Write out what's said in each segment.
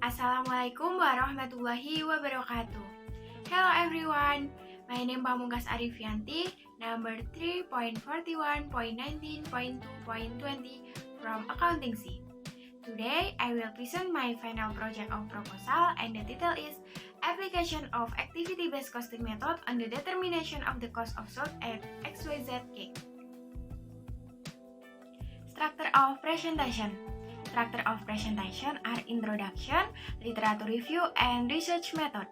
Assalamualaikum warahmatullahi wabarakatuh. Hello everyone, my name Pamungkas Arifianti, number 3.41.19.2.20 from Accountancy. Today, I will present my final project of proposal and the title is Application of Activity-Based Costing Method on the Determination of the Cost of Sold at XYZ Cake. Structure of Presentation. Structure of presentation are introduction, literature review, and research method.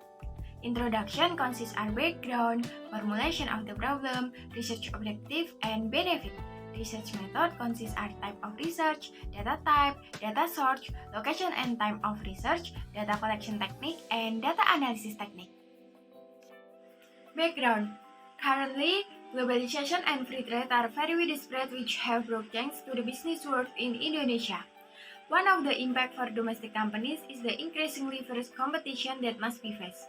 Introduction consists of background, formulation of the problem, research objective, and benefit. Research method consists of type of research, data type, data source, location and time of research, data collection technique, and data analysis technique. Background. Currently, globalization and free trade are very widespread, which have brought change to the business world in Indonesia. One of the impact for domestic companies is the increasingly fierce competition that must be faced.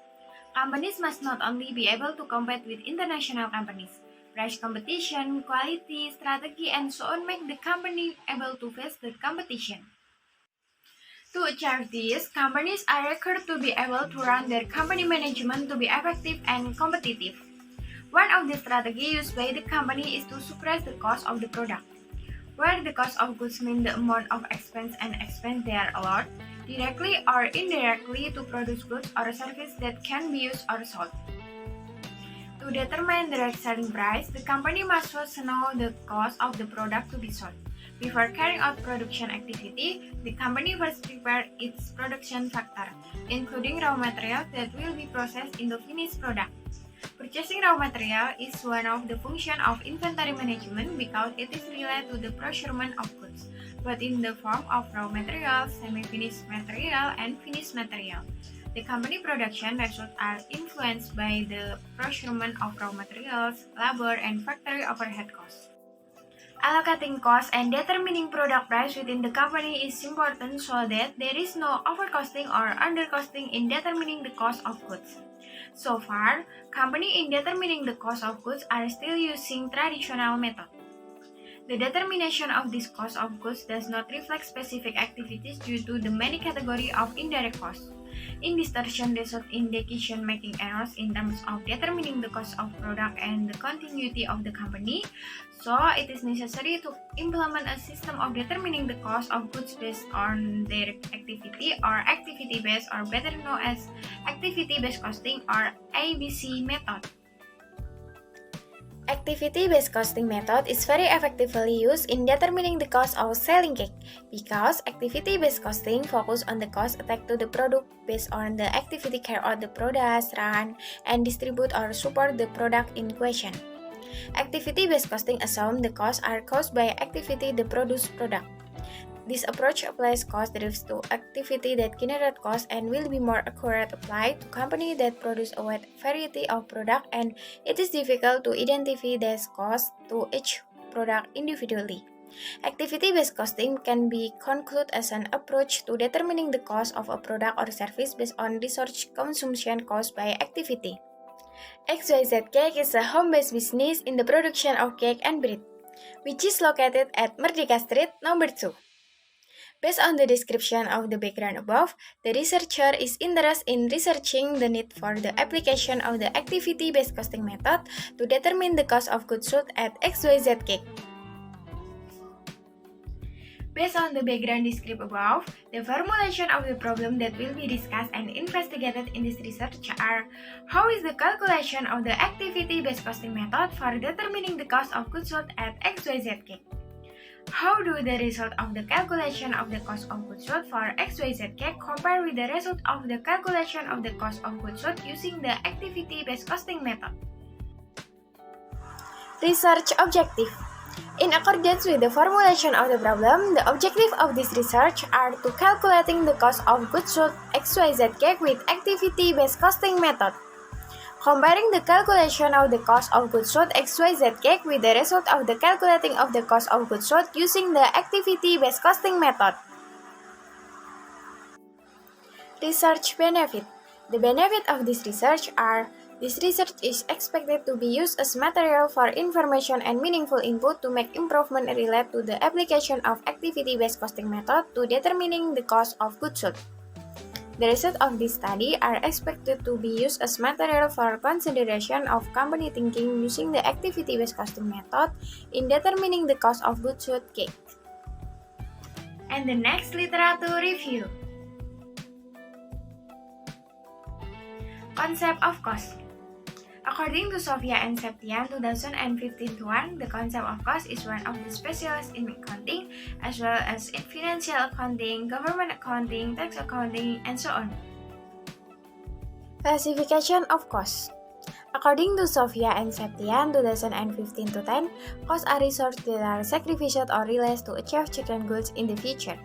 Companies must not only be able to compete with international companies, price competition, quality, strategy, and so on make the company able to face the competition. To achieve this, companies are required to be able to run their company management to be effective and competitive. One of the strategies used by the company is to suppress the cost of the product. Where the cost of goods mean the amount of expense they are allowed, directly or indirectly, to produce goods or services that can be used or sold. To determine the right selling price, the company must first know the cost of the product to be sold. Before carrying out production activity, the company first prepare its production factor, including raw materials that will be processed into finished product. Purchasing raw material is one of the functions of inventory management because it is related to the procurement of goods, both in the form of raw materials, semi-finished material, and finished material. The company production results are influenced by the procurement of raw materials, labor, and factory overhead costs. Allocating costs and determining product price within the company is important so that there is no overcosting or undercosting in determining the cost of goods. So far, companies in determining the cost of goods are still using traditional method. The determination of this cost of goods does not reflect specific activities due to the many categories of indirect costs. Indistortion results in decision-making errors in terms of determining the cost of product and the continuity of the company, so it is necessary to implement a system of determining the cost of goods based on their activity or activity-based, or better known as activity-based costing or ABC method. Activity-based costing method is very effectively used in determining the cost of selling cake because activity-based costing focuses on the cost attached to the product based on the activity carried out the products, run, and distribute or support the product in question. Activity-based costing assumes the costs are caused by activity the produced product. This approach applies cost derivatives to activity that generate cost and will be more accurate applied to companies that produce a wide variety of product, and it is difficult to identify these costs to each product individually. Activity-based costing can be concluded as an approach to determining the cost of a product or service based on research consumption caused by activity. XYZ Cake is a home-based business in the production of cake and bread, which is located at Merdeka Street, number 2. Based on the description of the background above, the researcher is interested in researching the need for the application of the activity-based costing method to determine the cost of goods sold at XYZ Cake. Based on the background described above, the formulation of the problem that will be discussed and investigated in this research are: how is the calculation of the activity-based costing method for determining the cost of goods sold at XYZ Cake? How do the result of the calculation of the cost of goods sold for XYZ Cake compare with the result of the calculation of the cost of goods sold using the activity-based costing method? Research objective. In accordance with the formulation of the problem, the objective of this research are to calculating the cost of goods sold XYZ Cake with activity-based costing method. Comparing the calculation of the cost of goods sold XYZ Cake with the result of the calculating of the cost of goods sold using the activity-based costing method. Research benefit. The benefit of this research are: this research is expected to be used as material for information and meaningful input to make improvement related to the application of activity-based costing method to determining the cost of goods sold. The results of this study are expected to be used as material for consideration of company thinking using the activity-based costing method in determining the cost of goods sold cake. And the next literature review. Concept of cost. According to Sofia and Septian 2015-1, the concept of cost is one of the specialists in accounting, as well as in financial accounting, government accounting, tax accounting, and so on. Classification of costs. According to Sofia and Septian 2015-10, costs are resources that are sacrificed or realized to achieve certain goals in the future.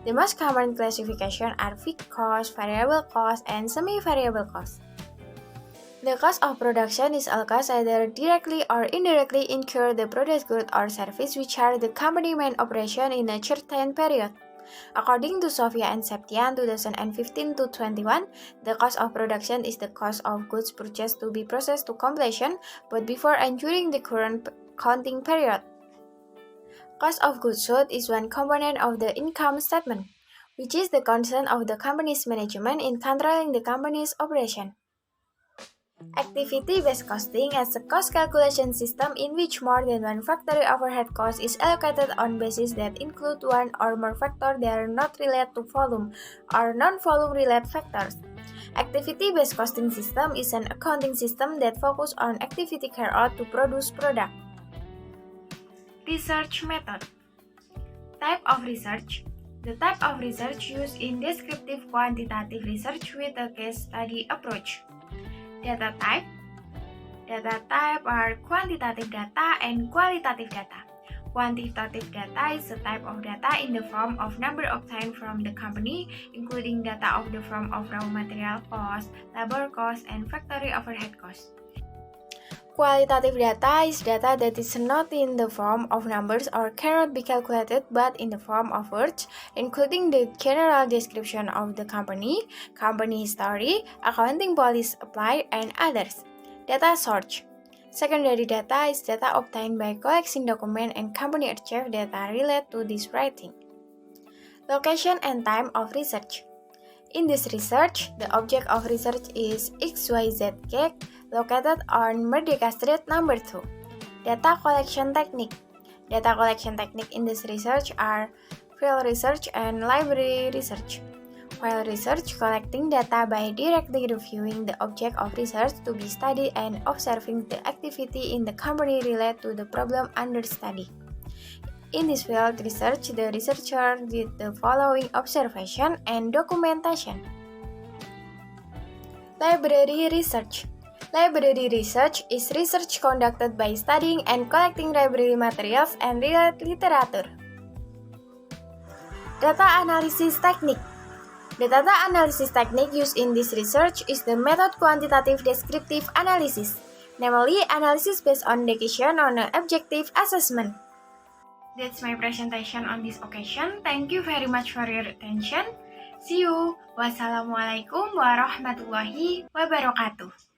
The most common classification are fixed costs, variable costs, and semi-variable costs. The cost of production is all costs either directly or indirectly incurred the product, good, or service which are the company main operation in a certain period. According to Sofia and Septian 2015-21, the cost of production is the cost of goods purchased to be processed to completion both before and during the current counting period. Cost of goods sold is one component of the income statement, which is the concern of the company's management in controlling the company's operation. Activity-based costing is a cost calculation system in which more than one factory overhead cost is allocated on basis that include one or more factors that are not related to volume or non-volume related factors. Activity-based costing system is an accounting system that focuses on activity carried out to produce product. Research method. Type of research. The type of research used in descriptive quantitative research with a case study approach. Data type. Data type are quantitative data and qualitative data. Quantitative data is a type of data in the form of number obtained from the company, including data of the form of raw material cost, labor cost, and factory overhead cost. Qualitative data is data that is not in the form of numbers or cannot be calculated but in the form of words, including the general description of the company, company history, accounting policies applied, and others. Data source. Secondary data is data obtained by collecting documents and company archive data related to this writing. Location and time of research. In this research, the object of research is XYZ cake located on Merdeka Street number 2. Data collection technique. Data collection technique in this research are field research and library research. While research, collecting data by directly reviewing the object of research to be studied and observing the activity in the company related to the problem under study. In this field research, the researcher did the following observation and documentation. Library research. Library research is research conducted by studying and collecting library materials and related literature. Data analysis technique. The data analysis technique used in this research is the method quantitative descriptive analysis, namely analysis based on decision on an objective assessment. That's my presentation on this occasion. Thank you very much for your attention. See you. Wassalamualaikum warahmatullahi wabarakatuh.